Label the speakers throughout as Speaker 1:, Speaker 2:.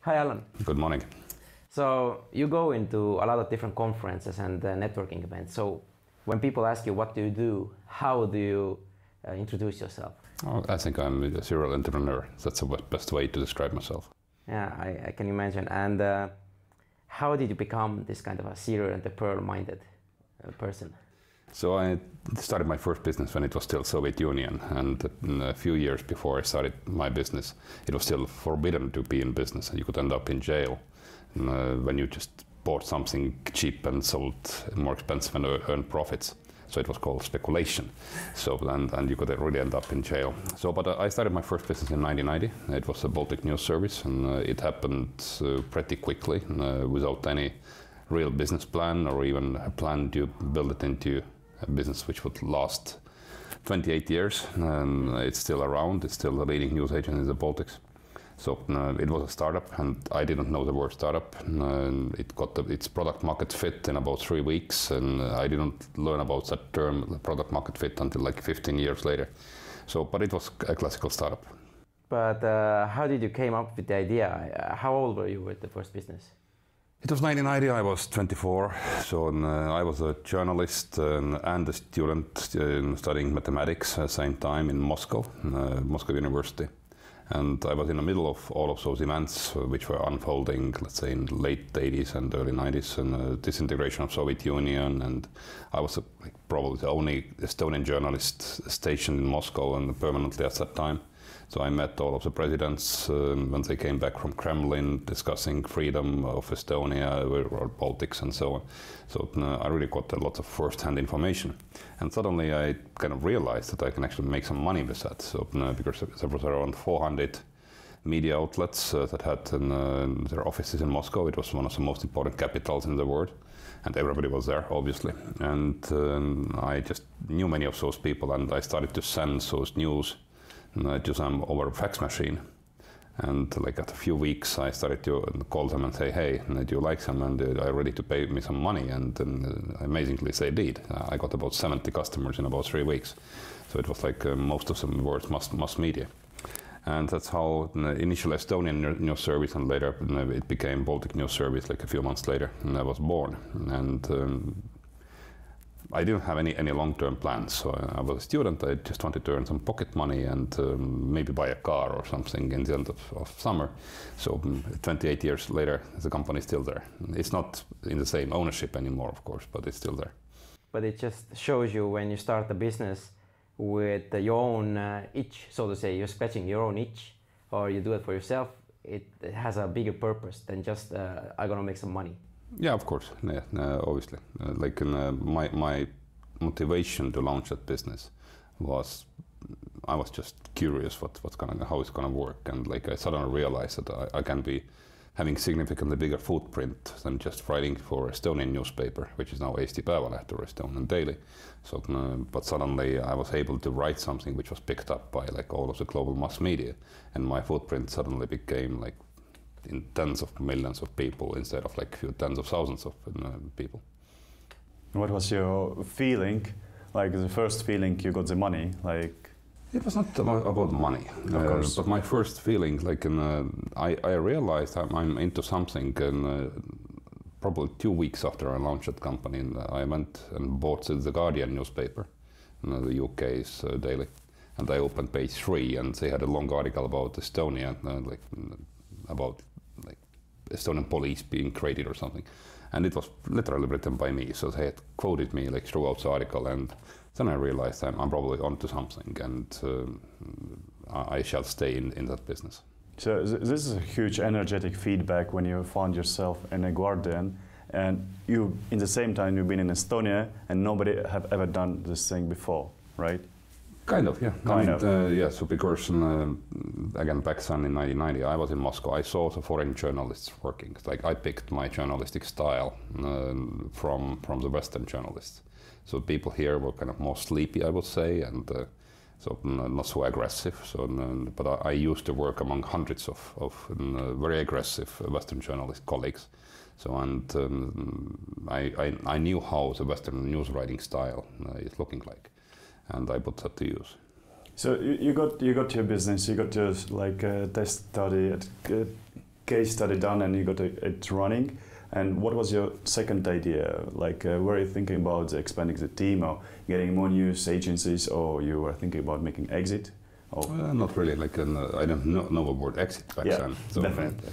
Speaker 1: Hi, Allan.
Speaker 2: Good morning.
Speaker 1: So you go into a lot of different conferences and networking events. So when people ask you what do, how do you introduce yourself?
Speaker 2: Oh, I think I'm a serial entrepreneur. That's the best way to describe myself.
Speaker 1: Yeah, I can imagine. And how did you become this kind of a serial entrepreneur-minded person?
Speaker 2: So I started my first business when it was still Soviet Union, and a few years before I started my business, it was still forbidden to be in business, and you could end up in jail when you just bought something cheap and sold more expensive and earned profits. So it was called speculation. So and you could really end up in jail. So, but I started my first business in 1990. It was a Baltic news service, and it happened pretty quickly without any real business plan or even a plan to build it into a business which would last 28 years. It's still around. It's still the leading news agent in the Baltics. So it was a startup, and I didn't know the word startup. It got its product market fit in about 3 weeks, and I didn't learn about that term, the product market fit, until like 15 years later. So, but it was a classical startup.
Speaker 1: But how did you came up with the idea? How old were you with the first business?
Speaker 2: It was 1990, I was 24, so I was a journalist and a student studying mathematics at the same time in Moscow, Moscow University. And I was in the middle of all of those events which were unfolding, let's say, in late 80s and early 90s, and disintegration of Soviet Union. And I was probably the only Estonian journalist stationed in Moscow and permanently at that time. So I met all of the presidents when they came back from Kremlin, discussing freedom of Estonia or Baltics and so on. So I really got a lot of first-hand information. And suddenly I kind of realized that I can actually make some money with that. So because there was around 400 media outlets that had their offices in Moscow. It was one of the most important capitals in the world. And everybody was there, obviously. And I just knew many of those people, and I started to send those news to them over a fax machine. And like after a few weeks, I started to call them and say, hey, do you like them? And are ready to pay me some money? And amazingly, they did. I got about 70 customers in about 3 weeks. So it was like most of them were mass media. And that's how the initial Estonian news service, and later it became Baltic news service like a few months later, and I was born. And I didn't have any long-term plans. So I was a student. I just wanted to earn some pocket money and maybe buy a car or something in the end of summer. So 28 years later, the company is still there. It's not in the same ownership anymore, of course, but it's still there.
Speaker 1: But it just shows you when you start a business with your own itch, so to say, you're scratching your own itch, or you do it for yourself, it has a bigger purpose than just I'm gonna make some money. Yeah,
Speaker 2: of course. Yeah, obviously. My motivation to launch that business was I was just curious how it's gonna work, and like I suddenly realized that I can be having significantly bigger footprint than just writing for Estonian newspaper, which is now Eesti Päevalehti or Estonian Daily. So, but suddenly I was able to write something which was picked up by like all of the global mass media, and my footprint suddenly became like in tens of millions of people instead of like a few tens of thousands of people.
Speaker 3: What was your feeling, like the first feeling you got the money? Like
Speaker 2: it was not about money, but my first feeling, like I realized I'm into something, and probably 2 weeks after I launched that company, I went and bought the Guardian newspaper, the UK's daily, and I opened page 3, and they had a long article about Estonia, about Estonian police being created or something, and it was literally written by me. So they had quoted me like throughout the article, and then I realized I'm probably onto something, and I shall stay in that business.
Speaker 3: So this is a huge energetic feedback when you found yourself in a Guardian, and you, in the same time, you've been in Estonia, and nobody have ever done this thing before, right?
Speaker 2: Kind of, yeah. Yeah, so because, again, back then in 1990, I was in Moscow. I saw the foreign journalists working. Like, I picked my journalistic style from the Western journalists. So people here were kind of more sleepy, I would say, and so not so aggressive. So, but I used to work among hundreds of very aggressive Western journalist colleagues. So, and I knew how the Western news writing style is looking like, and I put that to use.
Speaker 3: So you got your business, you got your test study. case study done and you got it running. And what was your second idea? Like, were you thinking about expanding the team or getting more news agencies, or you were thinking about making exit?
Speaker 2: Not really. Like, I don't know about exit back then. So
Speaker 3: definitely.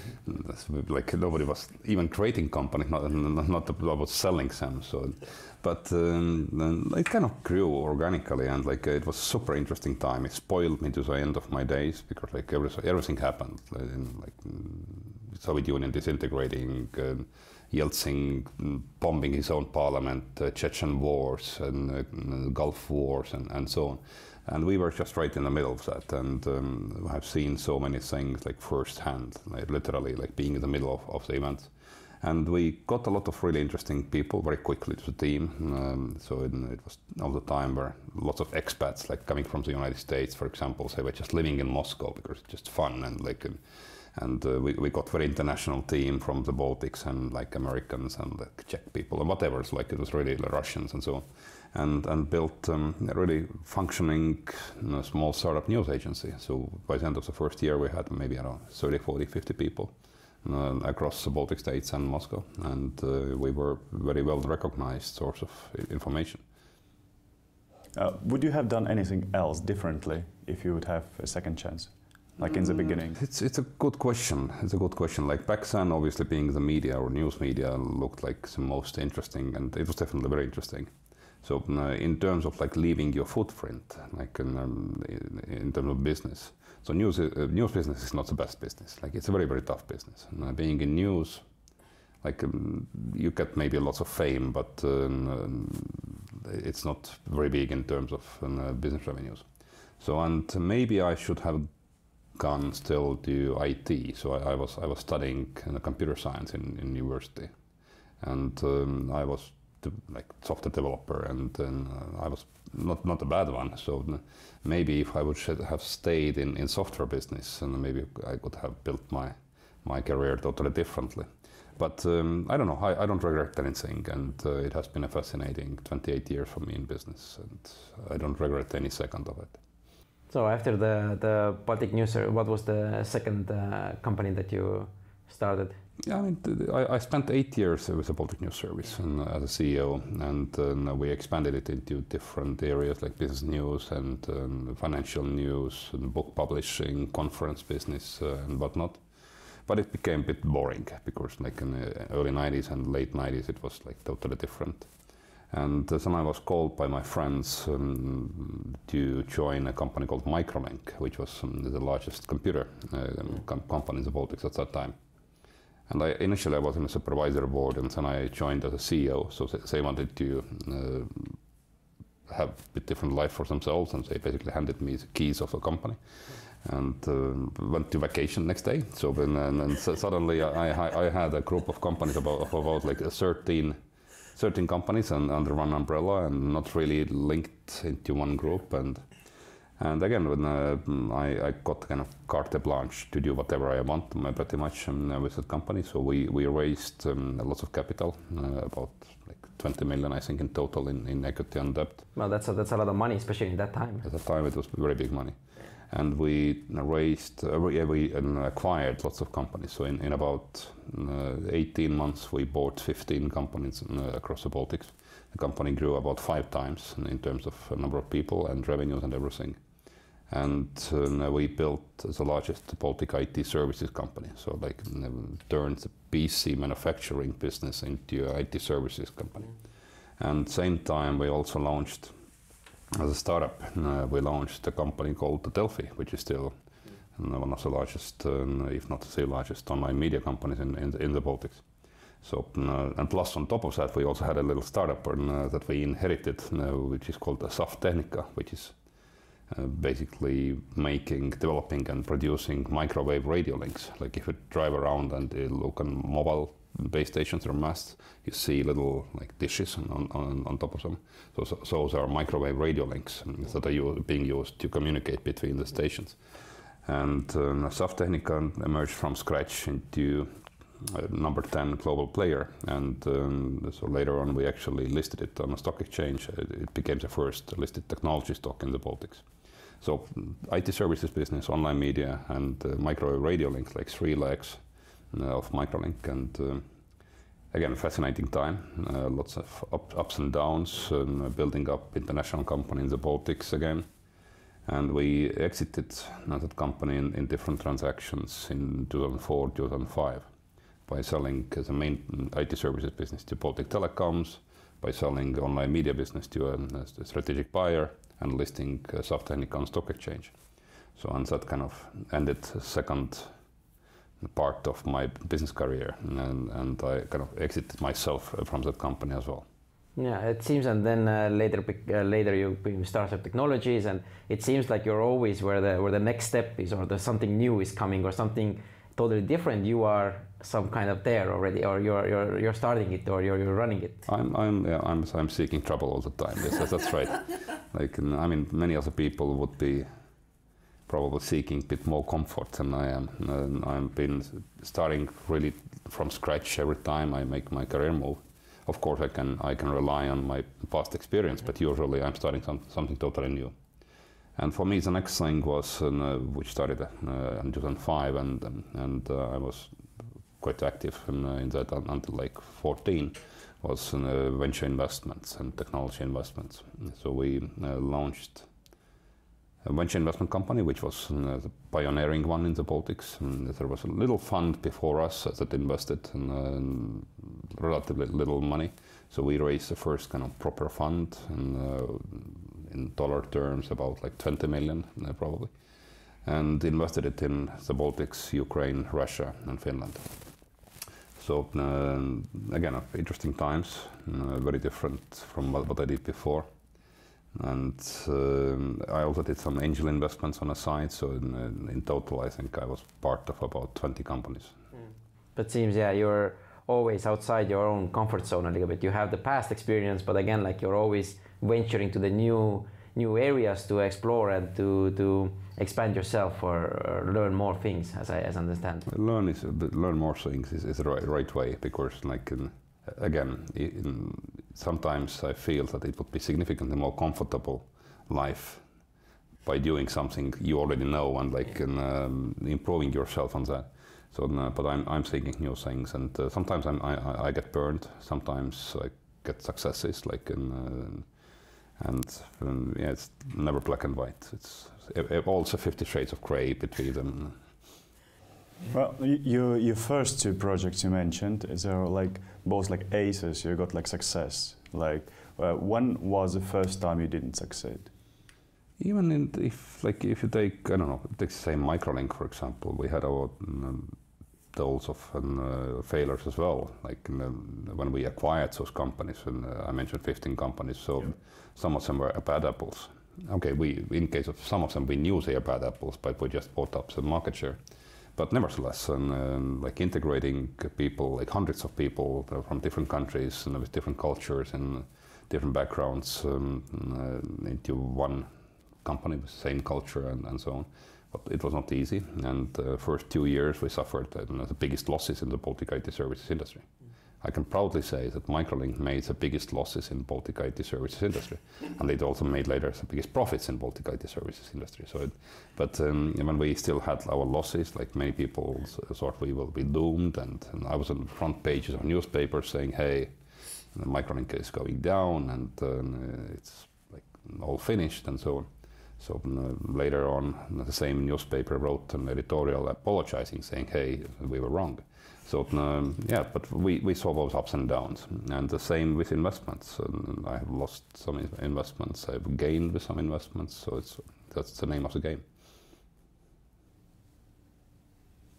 Speaker 2: That's like nobody was even creating companies, not about selling them. So, but it kind of grew organically, and like it was super interesting time. It spoiled me to the end of my days because like everything happened. Like Soviet Union disintegrating, Yeltsin bombing his own parliament, Chechen wars and Gulf wars and so on. And we were just right in the middle of that, and I've seen so many things like firsthand, like literally like being in the middle of the events. And we got a lot of really interesting people very quickly to the team. So it was all the time where lots of expats like coming from the United States, for example, they were just living in Moscow because it's just fun and like. And we got very international team from the Baltics and like Americans and like Czech people and whatever. So like it was really like Russians and so on. And built a really functioning small startup news agency. So by the end of the first year, we had maybe around 30, 40, 50 people across the Baltic states and Moscow. And we were very well recognized source of information.
Speaker 3: Would you have done anything else differently if you would have a second chance? Like in the beginning?
Speaker 2: It's a good question. It's a good question. Like back then, obviously being the media or news media looked like the most interesting, and it was definitely very interesting. So in terms of like leaving your footprint, like in terms of business, so news business is not the best business. Like it's a very, very tough business. Being in news, like you get maybe lots of fame, but it's not very big in terms of business revenues. So and maybe I should have gone still to IT. So I was studying computer science in university, and I was like software developer, and I was not a bad one. So maybe if I would have stayed in software business, and maybe I could have built my career totally differently. But I don't know. I don't regret anything, and it has been a fascinating 28 years for me in business, and I don't regret any second of it.
Speaker 1: So after the Baltic News, what was the second company that you started?
Speaker 2: Yeah, I mean, I spent 8 years with the Baltic News Service as a CEO, and we expanded it into different areas like business news and financial news, and book publishing, conference business, and whatnot. But it became a bit boring because, like in the early 90s and late 90s, it was like totally different. And then I was called by my friends to join a company called Microlink, which was the largest computer company in the Baltics at that time. And initially I was in a supervisory board, and then I joined as a CEO. So they wanted to have a bit different life for themselves, and they basically handed me the keys of the company, and went to vacation next day. So then suddenly I had a group of companies of about like 13 companies under one umbrella, and not really linked into one group. And again, when I got kind of carte blanche to do whatever I want, pretty much with the company. So we raised lots of capital, about like 20 million, I think, in total in equity and debt.
Speaker 1: Well, that's a lot of money, especially in that time.
Speaker 2: At the time, it was very big money. And we raised, we acquired lots of companies. So in about 18 months, we bought 15 companies across the Baltics. The company grew about 5 times in terms of number of people and revenues and everything. And we built the largest Baltic IT services company. So like turned the PC manufacturing business into an IT services company. And same time, we also launched, as a startup, we launched a company called Delphi, which is still one of the largest, if not the largest, online media companies in the Baltics. So, and plus on top of that, we also had a little startup that we inherited, which is called Softechnica, which is basically developing and producing microwave radio links. Like if you drive around and look on mobile base stations or masts, you see little like dishes on top of them. So those are microwave radio links that are being used to communicate between the stations. And Softechnica emerged from scratch into number 10 global player, and so later on we actually listed it on a stock exchange. It became the first listed technology stock in the Baltics. So IT services business, online media, and microwave radio links like 3 legs, of microlink, and again, fascinating time. Lots of ups and downs, building up international company in the Baltics again. And we exited that company in different transactions in 2004, 2005 by selling the main IT services business to Baltic Telecoms, by selling online media business to a strategic buyer, and listing Softechnica on stock exchange. So, and that kind of ended the second part of my business career, and I kind of exited myself from that company as well.
Speaker 1: Yeah, it seems, and then later you became Starship Technologies, and it seems like you're always where the next step is, or there's something new is coming, or something totally different. You are some kind of there already, or you're starting it, or you're running it.
Speaker 2: I'm seeking trouble all the time. Yes, that's right. Like, I mean, many other people would be probably seeking a bit more comfort than I am. I've been starting really from scratch every time I make my career move. Of course, I can rely on my past experience, but usually I'm starting something totally new. And for me, the next thing was, which started in 2005, and I was quite active in that until like 14, was venture investments and technology investments. So we launched a venture investment company, which was the pioneering one in the Baltics. And there was a little fund before us that invested in relatively little money. So we raised the first kind of proper fund in dollar terms, about like 20 million probably, and invested it in the Baltics, Ukraine, Russia, and Finland. So again, interesting times, very different from what I did before. And I also did some angel investments on the side, so in total I think I was part of about 20 companies.
Speaker 1: But it seems, yeah, you're always outside your own comfort zone a little bit. You have the past experience, but again, like, you're always venturing to the new areas to explore and to expand yourself or learn more things, as I understand.
Speaker 2: Learn more things is the right way, because like again, sometimes I feel that it would be significantly more comfortable life by doing something you already know and like improving yourself on that. So, but I'm seeking new things, and sometimes I get burned. Sometimes I get successes, like yeah, it's never black and white. It's also 50 shades of grey between them.
Speaker 3: Well, your first two projects you mentioned, are like both like aces. You got like success. Like when was the first time you didn't succeed?
Speaker 2: Even if you take, I don't know, take say microlink for example, we had our dose of failures as well. Like when we acquired those companies, and I mentioned 15 companies, so some of them were bad apples. Okay, in case of some of them we knew they are bad apples, but we just bought up the market share. But nevertheless, like integrating people, like hundreds of people from different countries and with different cultures and different backgrounds into one company with the same culture and so on. But it was not easy, and the first 2 years we suffered the biggest losses in the Baltic IT services industry. I can proudly say that Microlink made the biggest losses in Baltic IT services industry, and it also made later the biggest profits in Baltic IT services industry. So, but when we still had our losses, like many people thought we will be doomed, and I was on the front pages of newspapers saying, "Hey, Microlink is going down, and it's like all finished," and so on. So later on, the same newspaper wrote an editorial apologizing, saying, "Hey, we were wrong." So yeah, but we saw those ups and downs, and the same with investments. I have lost some investments, I've gained with some investments, so that's the name of the game.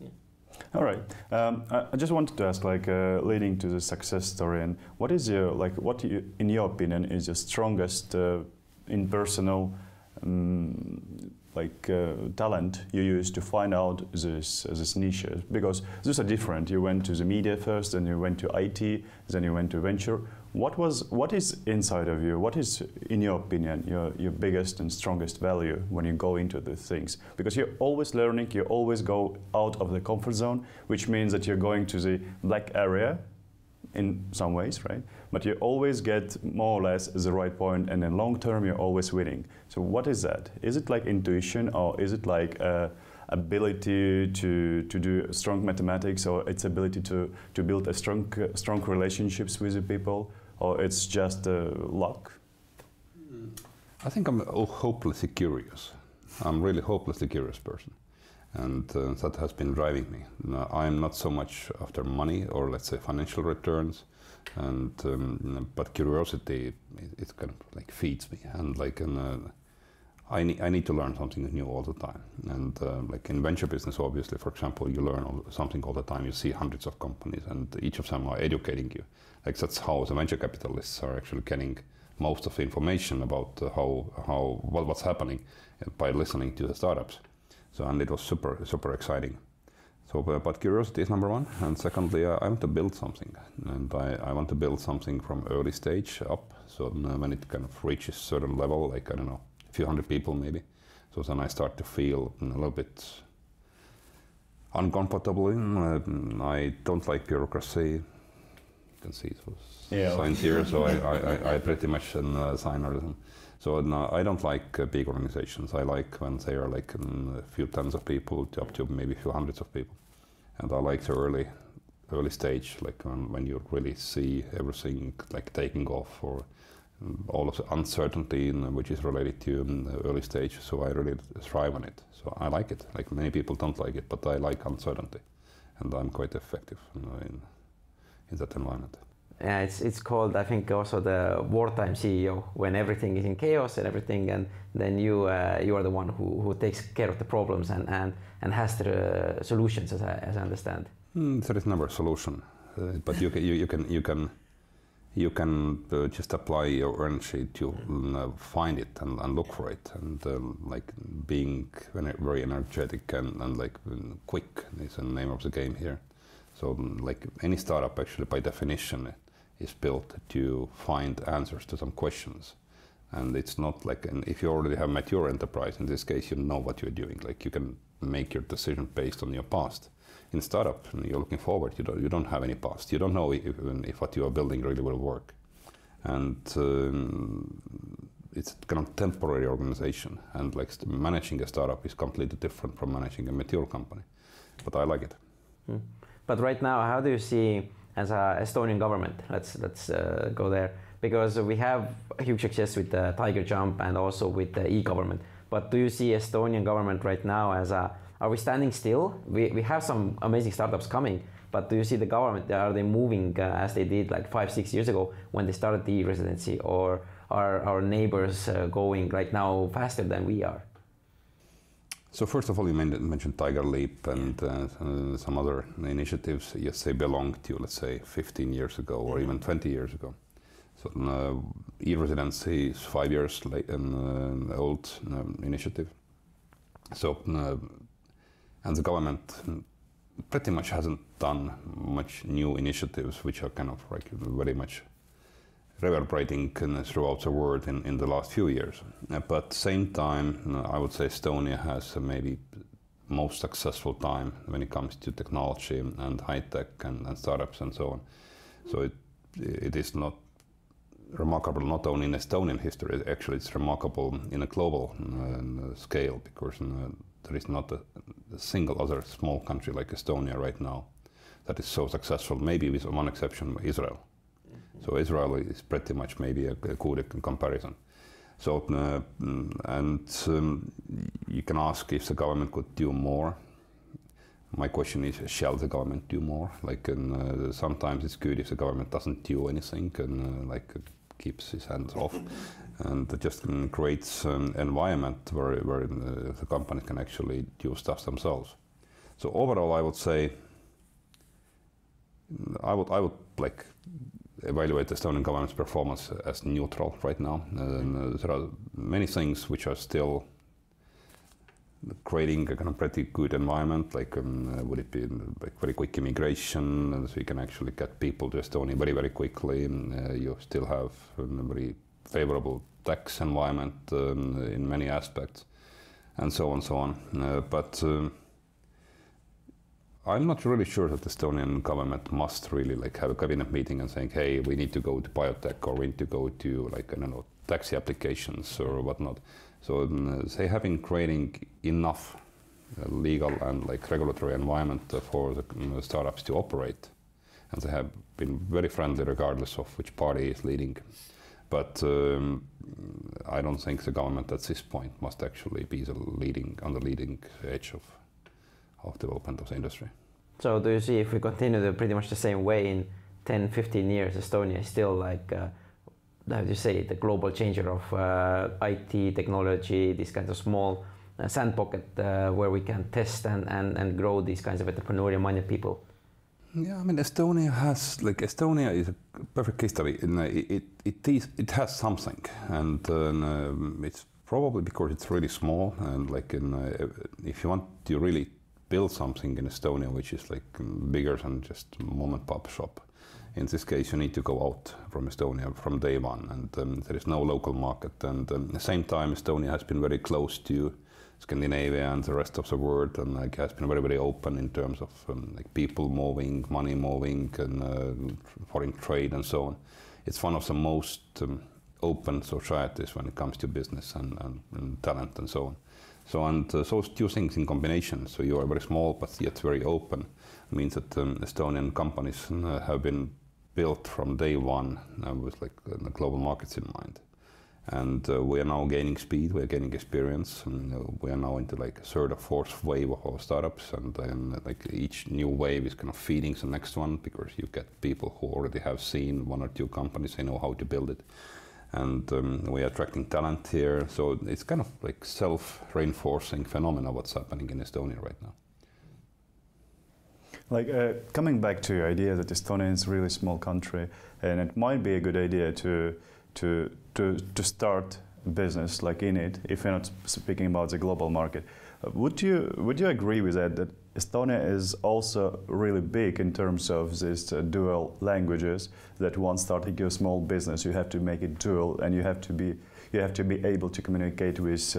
Speaker 3: Yeah. All right. I just wanted to ask, like, leading to the success story, and what is your, like, in your opinion, is your strongest in personal talent you use to find out this niche? Because these are different. You went to the media first, then you went to IT, then you went to venture. What is inside of you? What is, in your opinion, your biggest and strongest value when you go into the things? Because you're always learning, you always go out of the comfort zone, which means that you're going to the black area in some ways, right? But you always get more or less the right point, and in long term you're always winning. So what is that? Is it like intuition, or is it like ability to do strong mathematics, or its ability to build a strong relationships with the people, or it's just luck?
Speaker 2: I think I'm hopelessly curious. I'm really hopelessly curious person, and that has been driving me. I'm not so much after money or let's say financial returns, and but curiosity it kind of like feeds me, and like I need to learn something new all the time. And like in venture business, obviously, for example, you learn something all the time. You see hundreds of companies, and each of them are educating you. Like that's how the venture capitalists are actually getting most of the information about what's happening by listening to the startups. So, and it was super exciting. So, but curiosity is number one, and secondly, I want to build something, and I want to build something from early stage up. So when it kind of reaches certain level, like I don't know, a few hundred people maybe. So then I start to feel a little bit uncomfortable. I don't like bureaucracy. You can see those signs here, so I pretty much sign everything. So no, I don't like big organizations. I like when they are like a few tens of people to up to maybe a few hundreds of people. And I like the early stage, like when you really see everything like taking off, or all of the uncertainty which is related to the early stage. So I really thrive on it. So I like it. Like many people don't like it, but I like uncertainty, and I'm quite effective in that environment.
Speaker 1: Yeah, it's called, I think, also the wartime CEO, when everything is in chaos and everything, and then you are the one who takes care of the problems and has the solutions, as I understand.
Speaker 2: There is never a solution, but you can just apply your energy to find it and look for it, and like being very energetic and like quick is the name of the game here. So like any startup actually by definition is built to find answers to some questions, and it's not like if you already have mature enterprise, in this case you know what you're doing, like you can make your decision based on your past. In startup you're looking forward, you don't have any past, you don't know if what you are building really will work, and it's kind of temporary organization, and like managing a startup is completely different from managing a mature company, but I like it.
Speaker 1: But right now, how do you see as a Estonian government? Let's go there, because we have a huge success with the Tiger Jump and also with the e-government. But do you see Estonian government right now as are we standing still? We have some amazing startups coming, but do you see the government, are they moving as they did like 5-6 years ago when they started the e-residency, or are our neighbors going right now faster than we are?
Speaker 2: So first of all, you mentioned Tiger Leap and some other initiatives. Yes, they belong to, let's say, 15 years ago or even 20 years ago. So e-residency is 5 years late, an old initiative. So and the government pretty much hasn't done much new initiatives which are kind of like very much reverberating throughout the world in the last few years. But at the same time, I would say Estonia has maybe most successful time when it comes to technology and high tech and startups and so on. So it is not remarkable not only in Estonian history, actually it's remarkable in a global scale, because there is not a single other small country like Estonia right now that is so successful, maybe with one exception, Israel. So Israel is pretty much maybe a good comparison. So you can ask if the government could do more. My question is, shall the government do more? Like sometimes it's good if the government doesn't do anything and like keeps his hands off, and just creates an environment where the companies can actually do stuff themselves. So overall, I would say I would like evaluate the Estonian government's performance as neutral right now. There are many things which are still creating a kind of pretty good environment, like would it be like very quick immigration, so you can actually get people to Estonia very quickly. You still have a very favorable tax environment in many aspects, and so on. But I'm not really sure that the Estonian government must really like have a cabinet meeting and saying, hey, we need to go to biotech, or we need to go to like, I don't know, taxi applications or whatnot. So they have been creating enough legal and like regulatory environment for the startups to operate, and they have been very friendly regardless of which party is leading. But I don't think the government at this point must actually be on the leading edge of development of the industry.
Speaker 1: So do you see, if we continue pretty much the same way in 10, 15 years, Estonia is still like, how do you say, the global changer of IT, technology, these kinds of small sand pocket where we can test and grow these kinds of entrepreneurial minded people?
Speaker 2: Yeah, I mean, Estonia is a perfect case study. It has something, and it's probably because it's really small, and if you want to really build something in Estonia which is like bigger than just mom and pop shop, in this case you need to go out from Estonia from day one, and there is no local market, and at the same time Estonia has been very close to Scandinavia and the rest of the world, and like has been very open in terms of like people moving, money moving, and foreign trade and so on. It's one of the most open societies when it comes to business and talent and so on. So those two things in combination, so you are very small but yet very open, means that Estonian companies have been built from day one with like the global markets in mind. And we are now gaining speed, we are gaining experience, and we are now into like a third or fourth wave of our startups, and then like each new wave is kind of feeding the next one, because you get people who already have seen one or two companies, they know how to build it. And we are attracting talent here, so it's kind of like self-reinforcing phenomena what's happening in Estonia right now.
Speaker 3: Like coming back to your idea that Estonia is a really small country, and it might be a good idea to start a business like in it, if you're not speaking about the global market. Would you agree with that Estonia is also really big in terms of these dual languages, that once starting your small business you have to make it dual, and you have to be able to communicate with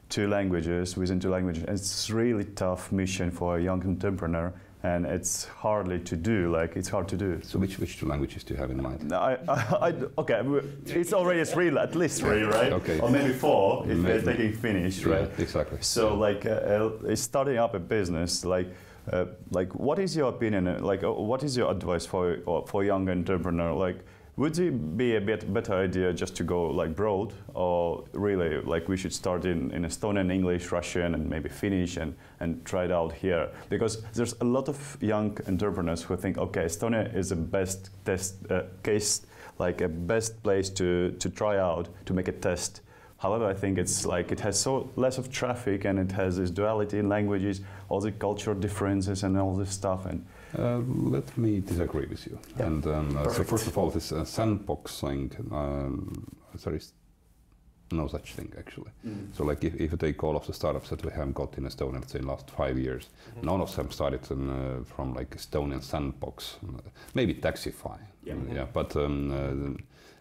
Speaker 3: two languages, within two languages. And it's a really tough mission for a young entrepreneur, and it's hardly to do, like it's hard to do.
Speaker 2: So which two languages do you have in mind?
Speaker 3: Okay, it's already three, at least three, right?
Speaker 2: Okay.
Speaker 3: Or maybe four if they're taking Finnish, right?
Speaker 2: Yeah, exactly.
Speaker 3: So like starting up a business, like what is your opinion? Like what is your advice for young entrepreneur? Like would it be a bit better idea just to go like broad, or really like we should start in Estonian, English, Russian, and maybe Finnish, and try it out here? Because there's a lot of young entrepreneurs who think, okay, Estonia is the best test case, like a best place to try out, to make a test. However, I think it's like it has so less of traffic, and it has this duality in languages, all the cultural differences and all this stuff. And
Speaker 2: let me disagree with you. Yeah. And so first of all, this sandboxing, there is no such thing actually. So like if you take all of the startups that we have got in Estonia, let's say in the last 5 years, none of them started from like Estonian sandbox, maybe Taxify, but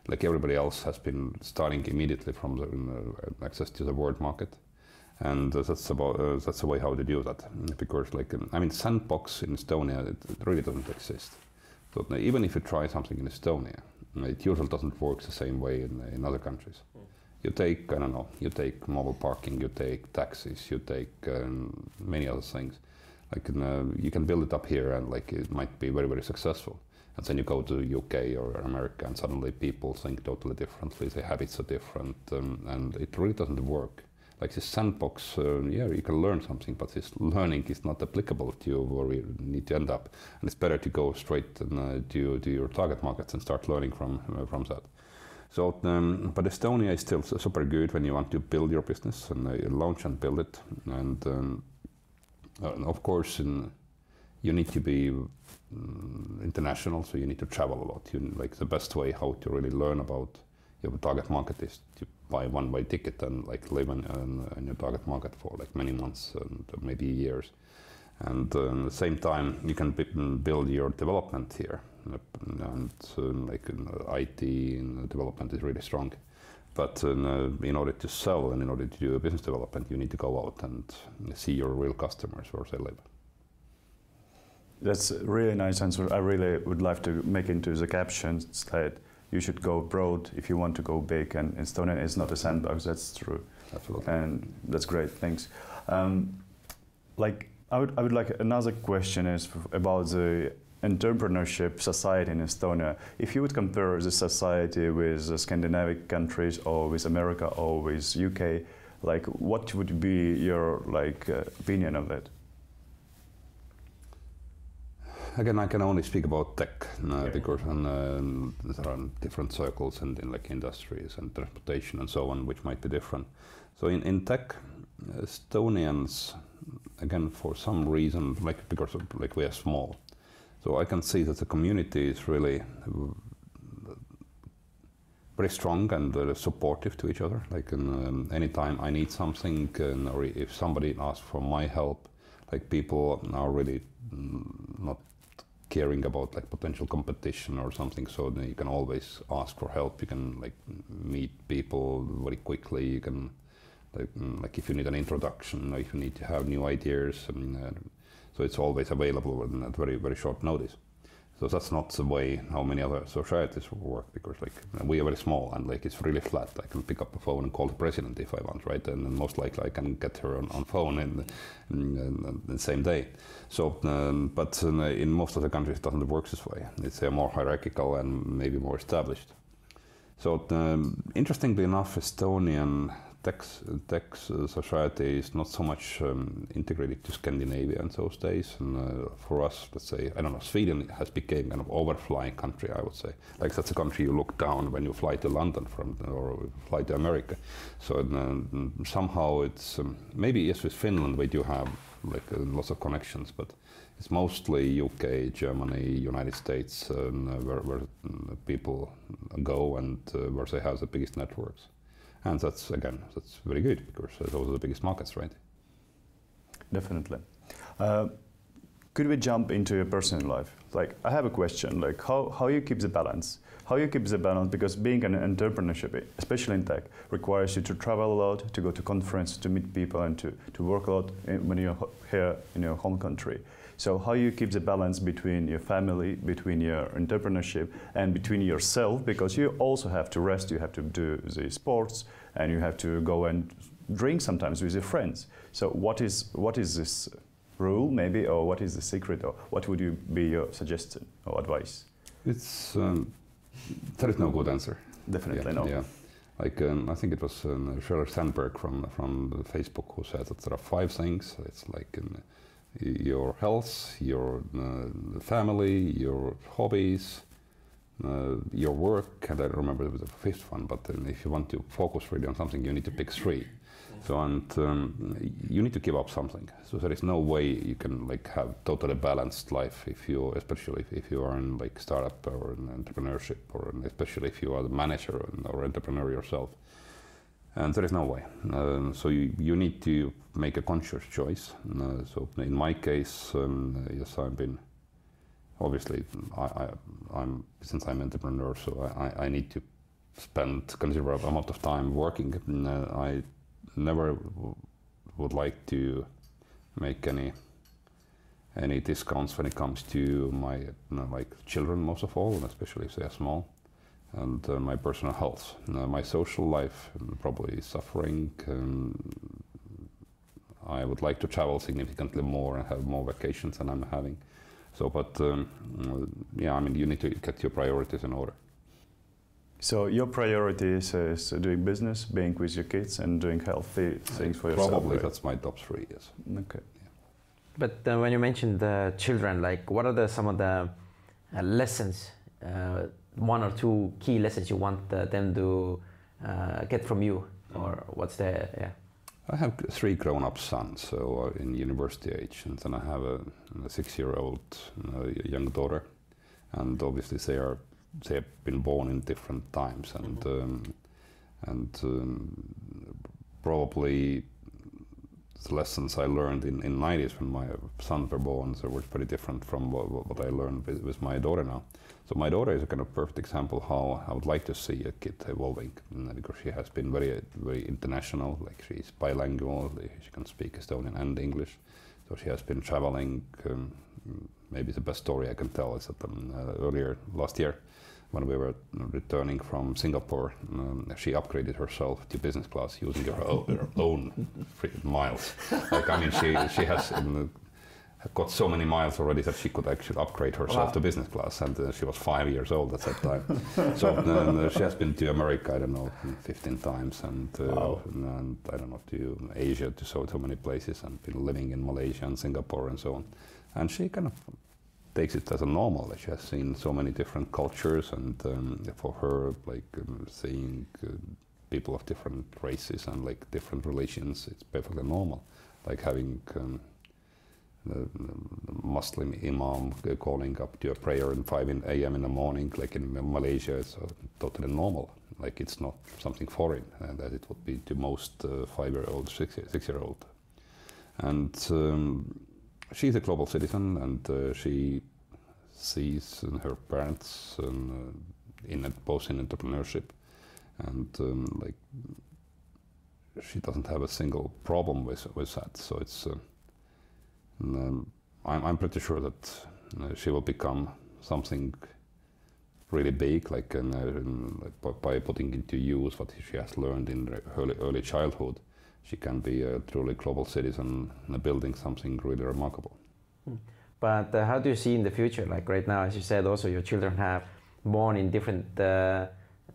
Speaker 2: like everybody else has been starting immediately from the access to the world market. And that's the way how to do that, because like I mean, sandbox in Estonia, it really doesn't exist. So even if you try something in Estonia, it usually doesn't work the same way in other countries. You take, I don't know, you take mobile parking, you take taxis, you take many other things. Like you can build it up here, and like it might be very successful. And then you go to the UK or America, and suddenly people think totally differently. Their habits are different, and it really doesn't work. Like this sandbox, you can learn something, but this learning is not applicable to where you need to end up. And it's better to go straight to your target markets and start learning from that. So, but Estonia is still super good when you want to build your business and launch and build it. And of course, you need to be international, so you need to travel a lot. Like the best way how to really learn about your target market is to buy one-way ticket and like live in your target market for like many months and maybe years. And at the same time, you can build your development here. And like IT and development is really strong. But in order to sell and in order to do a business development, you need to go out and see your real customers where they live.
Speaker 3: That's a really nice answer. I really would like to make into the captions that you should go broad if you want to go big, and Estonia is not a sandbox. That's true.
Speaker 2: Absolutely.
Speaker 3: And that's great. Thanks. like I would like another question is about the entrepreneurship society in Estonia. If you would compare the society with the Scandinavian countries or with America or with UK, like what would be your opinion of that?
Speaker 2: Again, I can only speak about tech because there are different circles and in like industries and transportation and so on, which might be different. So in tech, Estonians, again, for some reason, because we are small, so I can see that the community is really very strong and supportive to each other. Like anytime I need something, or if somebody asks for my help, like people are really not caring about like potential competition or something, so then you can always ask for help. You can like meet people very quickly. You can like if you need an introduction, or if you need to have new ideas, so it's always available at very, very short notice. So that's not the way how many other societies work, because like we are very small and like it's really flat. I can pick up the phone and call the president if I want, right? And most likely I can get her on phone in the same day. So, but in most of the countries it doesn't work this way. It's more hierarchical and maybe more established. So interestingly enough, Estonian tech society is not so much integrated to Scandinavia in those days. And for us, let's say, I don't know, Sweden has become kind of overflying country, I would say. Like that's a country you look down when you fly to London or fly to America. So somehow it's, maybe yes, with Finland we do have like lots of connections, but it's mostly UK, Germany, United States, where people go and where they have the biggest networks. And that's very good, because those are the biggest markets, right?
Speaker 3: Definitely. Could we jump into your personal life? Like, I have a question, like how you keep the balance? How you keep the balance, because being an entrepreneurship, especially in tech, requires you to travel a lot, to go to conferences, to meet people, and to work a lot when you're here in your home country. So how you keep the balance between your family, between your entrepreneurship, and between yourself, because you also have to rest, you have to do the sports, and you have to go and drink sometimes with your friends. So what is this rule, maybe, or what is the secret, or what would be your suggestion or advice?
Speaker 2: It's there is no good answer.
Speaker 3: Definitely no.
Speaker 2: Yeah. Like I think it was Sheryl Sandberg from Facebook who said that there are 5 things. It's like your health, your family, your hobbies, your work, and I don't remember the 5th one, but if you want to focus really on something, you need to pick 3. So, and you need to give up something. So there is no way you can like have totally balanced life especially if you are in like startup or in entrepreneurship, or especially if you are the manager or entrepreneur yourself. And there is no way. So you need to make a conscious choice. So in my case, yes, I've been, obviously, I'm since I'm an entrepreneur, so I need to spend considerable amount of time working. I never would like to make any discounts when it comes to my like children, most of all, and especially if they are small. And my personal health. My social life probably is suffering. I would like to travel significantly more and have more vacations than I'm having. So, but yeah, I mean, you need to get your priorities in order.
Speaker 3: So your priorities is doing business, being with your kids, and doing healthy things for yourself.
Speaker 2: Probably
Speaker 3: right?
Speaker 2: That's my top 3, yes.
Speaker 3: Okay.
Speaker 2: Yeah.
Speaker 1: But when you mentioned the children, like what are some of the lessons, 1 or 2 key lessons you want them to get from you, or what's the, yeah?
Speaker 2: I have 3 grown-up sons, so in university age, and then I have a 6-year-old young daughter, and obviously they have been born in different times, and probably the lessons I learned in 90s when my sons were born, so were very different from what I learned with my daughter now. So my daughter is a kind of perfect example how I would like to see a kid evolving, because she has been very, very international. Like she's bilingual, she can speak Estonian and English. So she has been traveling. Maybe the best story I can tell is that earlier last year, when we were returning from Singapore, she upgraded herself to business class using her own miles. Like, I mean, she has got so many miles already that she could actually upgrade herself to business class, and she was 5 years old at that time. So she has been to America, I don't know, 15 times, and I don't know, to Asia, to so many places, and been living in Malaysia and Singapore and so on. And she kind of takes it as a normal. She has seen so many different cultures, and for her, like seeing people of different races and like different religions, it's perfectly normal. Like having the Muslim imam calling up to a prayer at 5 a.m. in the morning, like in Malaysia, it's totally normal. Like it's not something foreign, that it would be to most 5-year-old, 6-year-old. And she's a global citizen, and she sees her parents both in entrepreneurship, and like she doesn't have a single problem with that. So it's. I'm pretty sure that she will become something really big, like by putting into use what she has learned in early childhood. She can be a truly global citizen, building something really remarkable.
Speaker 1: But how do you see in the future? Like right now, as you said, also your children have born in different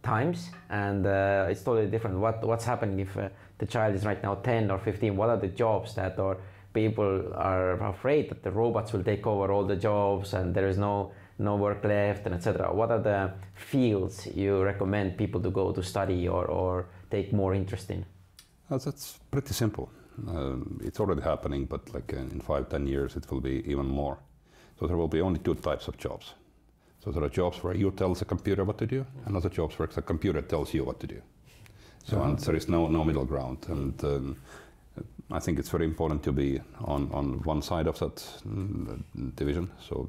Speaker 1: times, and it's totally different. What's happening if the child is right now 10 or 15? What are the jobs that are people are afraid that the robots will take over all the jobs and there is no work left, and etc. What are the fields you recommend people to go to study or take more interest in?
Speaker 2: That's pretty simple. It's already happening, but like in 5-10 years it will be even more. So there will be only 2 types of jobs. So there are jobs where you tell the computer what to do, and other jobs where the computer tells you what to do. So and there is no middle ground, and I think it's very important to be on one side of that division. So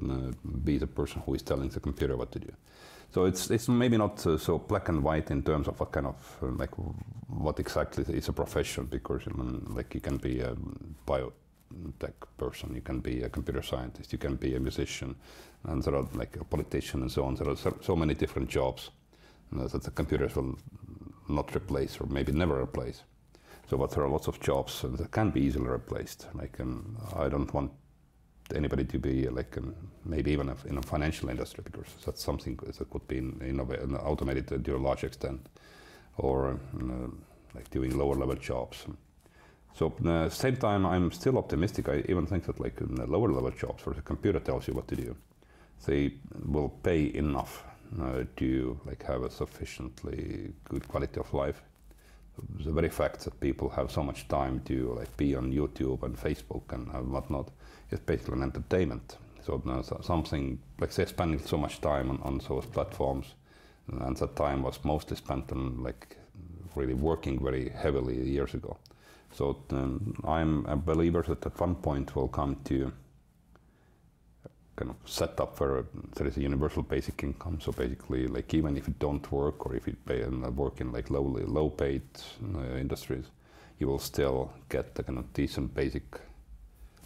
Speaker 2: be the person who is telling the computer what to do. So it's maybe not so black and white in terms of what kind of like what exactly is a profession, because like you can be a biotech person, you can be a computer scientist, you can be a musician, and there are like a politician and so on. There are so many different jobs that the computers will not replace, or maybe never replace. So, but there are lots of jobs that can be easily replaced. Like I don't want anybody to be like maybe even in a financial industry, because that's something that could be automated to a large extent, or like doing lower level jobs. So at the same time, I'm still optimistic. I even think that like in the lower level jobs where the computer tells you what to do, they will pay enough to like have a sufficiently good quality of life. The very fact that people have so much time to like be on YouTube and Facebook and whatnot is basically an entertainment. So something like they're spending so much time on those platforms, and that time was mostly spent on like really working very heavily years ago. So I'm a believer that at one point we'll come to kind of set up where there is a universal basic income. So basically, like even if you don't work, or if you work in like low-paid industries, you will still get a kind of decent basic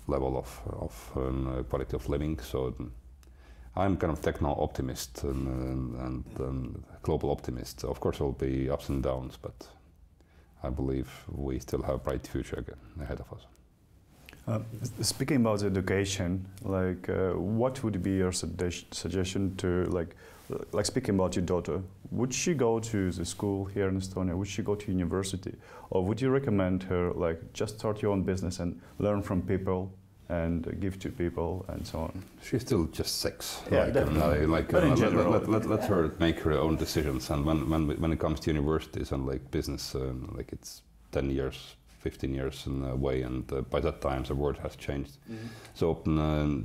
Speaker 2: level of quality of living. So I'm kind of techno optimist and global optimist. Of course, there will be ups and downs, but I believe we still have a bright future again ahead of us.
Speaker 3: Speaking about education, like what would be your suggestion to like speaking about your daughter? Would she go to the school here in Estonia? Would she go to university, or would you recommend her like just start your own business and learn from people and give to people and so on?
Speaker 2: She's still just 6.
Speaker 3: Yeah,
Speaker 2: like,
Speaker 3: definitely. But in general,
Speaker 2: let her make her own decisions. And when it comes to universities and like business, like it's 10 years. 15 years away, and by that time the world has changed. Mm-hmm. So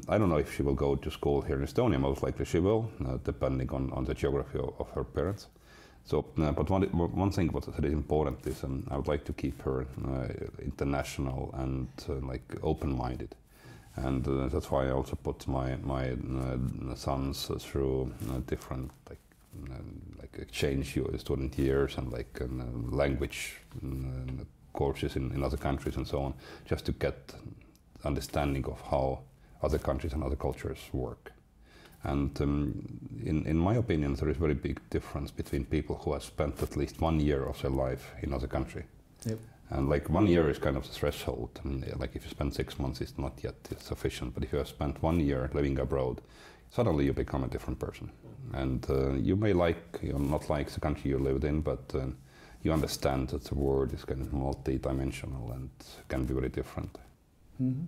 Speaker 2: I don't know if she will go to school here in Estonia. Most likely she will, depending on the geography of her parents. So, but one thing that is important is I would like to keep her international and like open-minded, and that's why I also put my sons through different like exchange student years and like language. Courses in other countries and so on, just to get understanding of how other countries and other cultures work. And in my opinion, there is a very big difference between people who have spent at least 1 year of their life in another country.
Speaker 3: Yep.
Speaker 2: And like 1 year is kind of the threshold. And like if you spend 6 months, it's not yet sufficient. But if you have spent 1 year living abroad, suddenly you become a different person. And you may like, you not like the country you lived in, but you understand that the world is kind of multi-dimensional and can be very different.
Speaker 3: Mm-hmm.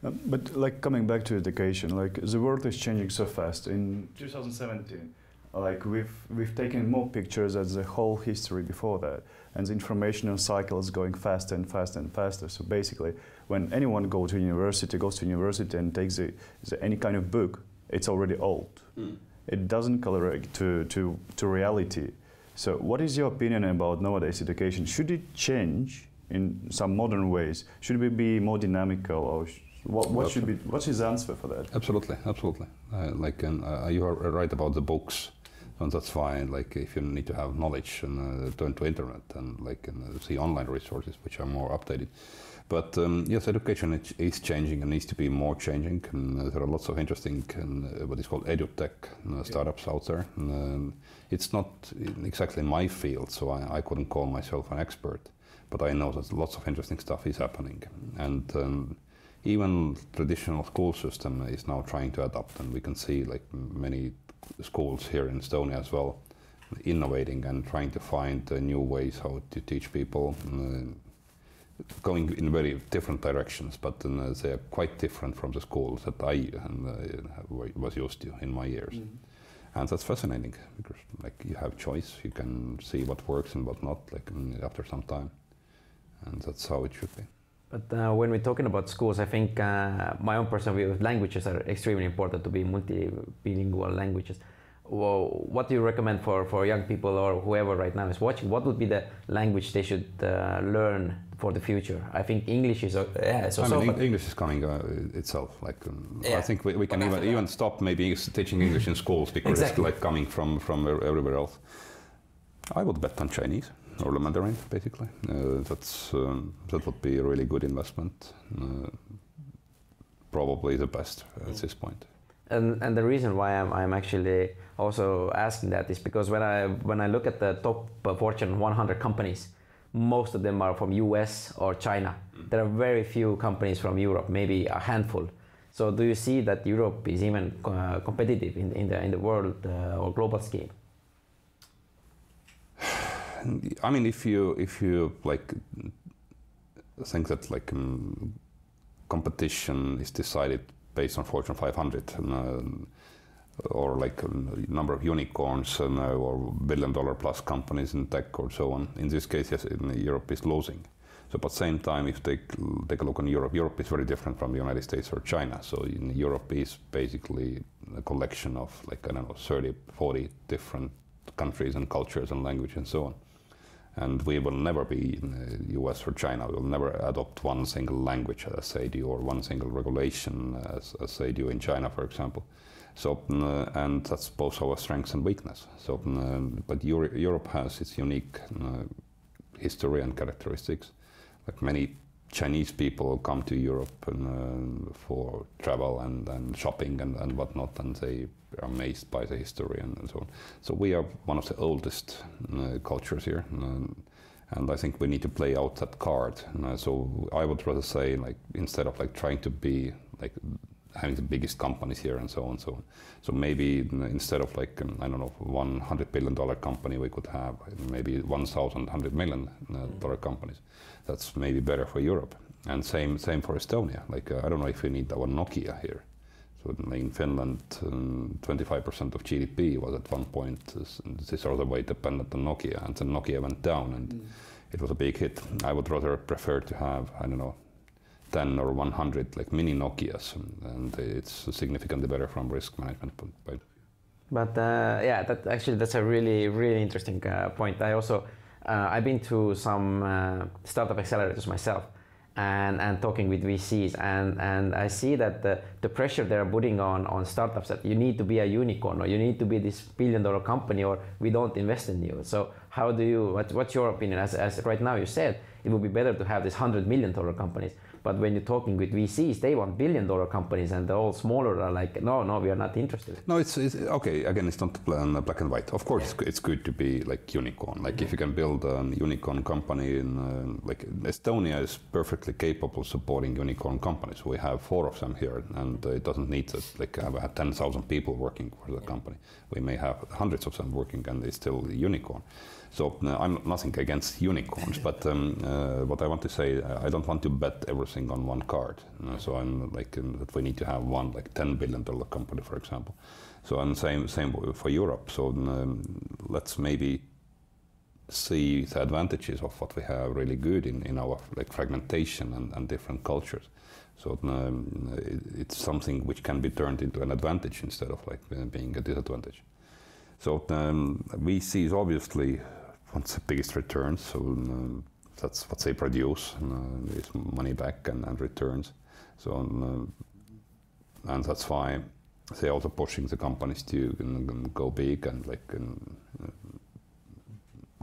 Speaker 3: But like coming back to education, like the world is changing so fast. In 2017, like we've taken more pictures as the whole history before that, and the informational cycle is going faster and faster and faster. So basically, when anyone goes to university and takes any kind of book, it's already old. Mm. It doesn't correlate to reality. So what is your opinion about nowadays education? Should it change in some modern ways? Should we be more dynamical, or what's his answer for that?
Speaker 2: Absolutely. You are right about the books, and that's fine. Like if you need to have knowledge, and turn to internet and see online resources which are more updated. But yes, education is changing and needs to be more changing. And there are lots of interesting what is called edutech startups out there. It's not exactly my field, so I couldn't call myself an expert. But I know that lots of interesting stuff is happening, and even traditional school system is now trying to adapt, and we can see like many schools here in Estonia as well innovating and trying to find new ways how to teach people, going in very different directions, but they are quite different from the schools that I was used to in my years. Mm. And that's fascinating because like you have choice, you can see what works and what not after some time, and that's how it should be.
Speaker 1: But when we're talking about schools, I think my own personal view of languages are extremely important to be multilingual languages. Well, what do you recommend for young people or whoever right now is watching? What would be the language they should learn for the future? I think English is
Speaker 2: English is coming itself. I think we can even stop maybe teaching English in schools because exactly. It's like coming from everywhere else. I would bet on Chinese. Or the Mandarin, basically. That would be a really good investment. Probably the best at this point.
Speaker 1: And the reason why I'm actually also asking that is because when I look at the top Fortune 100 companies, most of them are from US or China. There are very few companies from Europe, maybe a handful. So do you see that Europe is even competitive in the world or global scale?
Speaker 2: I mean, if you like think that competition is decided based on Fortune 500 or like a number of unicorns or $1 billion plus companies in tech or so on. In this case, yes, Europe is losing. So, but same time, if they take a look on Europe, Europe is very different from the United States or China. So, in Europe is basically a collection of 30, 40 different countries and cultures and language and so on. And we will never be in the US or China. We will never adopt one single language as they do, or one single regulation as they do in China, for example. So, and that's both our strengths and weakness. So, but Europe has its unique history and characteristics. Like many Chinese people come to Europe for travel and shopping and whatnot, and they are amazed by the history and so on. So we are one of the oldest cultures here, and I think we need to play out that card. So I would rather say, instead of trying to be having the biggest companies here and so on. So maybe instead of I don't know, $100 billion company, we could have maybe 1,100 million dollar companies. That's maybe better for Europe. And same for Estonia. I don't know if we need our Nokia here. So in Finland, 25% of GDP was at one point this other way dependent on Nokia, and then Nokia went down, and it was a big hit. I would rather prefer to have, I don't know, 10 or 100 mini Nokias, and it's significantly better from risk management point of view.
Speaker 1: But yeah, that's a really, really interesting point. I also I've been to some startup accelerators myself, and talking with VCs, and I see that the pressure they're putting on startups, that you need to be a unicorn, or you need to be this $1 billion company, or we don't invest in you. So how do you, what's your opinion? As right now you said, it would be better to have these $100 million companies. But when you're talking with VCs, they want billion-dollar companies, and the all smaller are like, no, we are not interested.
Speaker 2: No, it's okay. Again, it's not black and white. Of course, it's good to be like unicorn. Like if you can build a unicorn company in like Estonia is perfectly capable of supporting unicorn companies. We have 4 of them here, and it doesn't need to like have 10,000 people working for the company. We may have hundreds of them working, and it's still a unicorn. So I'm nothing against unicorns, but what I want to say, I don't want to bet everything on one card. So I'm like that we need to have one like $10 billion company, for example. So I'm same for Europe. So let's maybe see the advantages of what we have really good in our like fragmentation and different cultures. So it's something which can be turned into an advantage instead of like being a disadvantage. So VC is obviously one of the biggest returns. So that's what they produce, is money back and returns. So and that's why they're also pushing the companies to go big and like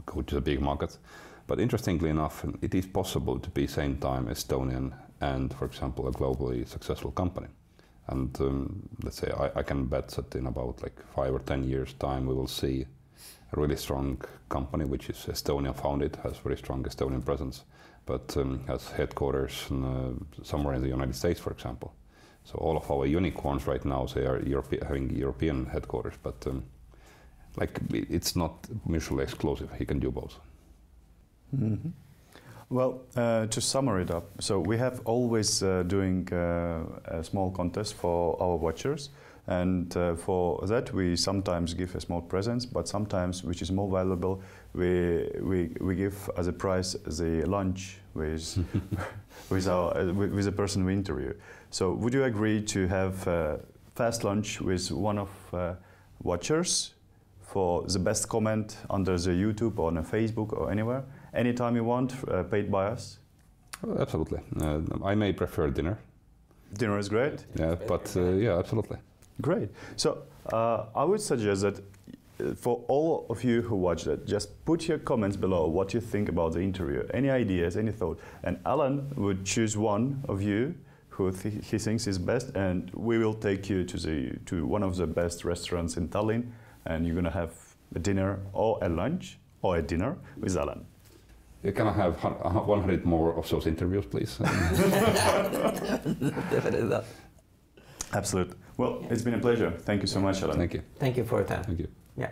Speaker 2: go to the big markets. But interestingly enough, it is possible to be same time Estonian and, for example, a globally successful company. And let's say I can bet that in about like 5 or 10 years time we will see a really strong company which is Estonian founded, has very strong Estonian presence, but has headquarters somewhere in the United States, for example. So all of our unicorns right now, they are having European headquarters, but like it's not mutually exclusive. You can do both.
Speaker 3: Mm-hmm. Well, to sum it up, so we have always doing a small contest for our watchers, and for that we sometimes give a small presents, but sometimes, which is more valuable, we give as a prize the lunch with with the person we interview. So would you agree to have fast lunch with one of watchers for the best comment under the YouTube or on Facebook or anywhere? Anytime you want, paid by us?
Speaker 2: Absolutely. I may prefer dinner.
Speaker 3: Dinner is great?
Speaker 2: Yeah, but yeah, absolutely.
Speaker 3: Great. So I would suggest that for all of you who watch that, just put your comments below what you think about the interview, any ideas, any thought. And Allan would choose one of you who he thinks is best, and we will take you to one of the best restaurants in Tallinn, and you're going to have a dinner or a lunch or a dinner with Allan.
Speaker 2: Can I have 100 more of those interviews, please?
Speaker 1: Definitely that.
Speaker 3: Absolutely. Well, it's been a pleasure. Thank you so much, Allan.
Speaker 2: Thank you.
Speaker 1: Thank you for your time.
Speaker 2: Thank you.
Speaker 1: Yeah.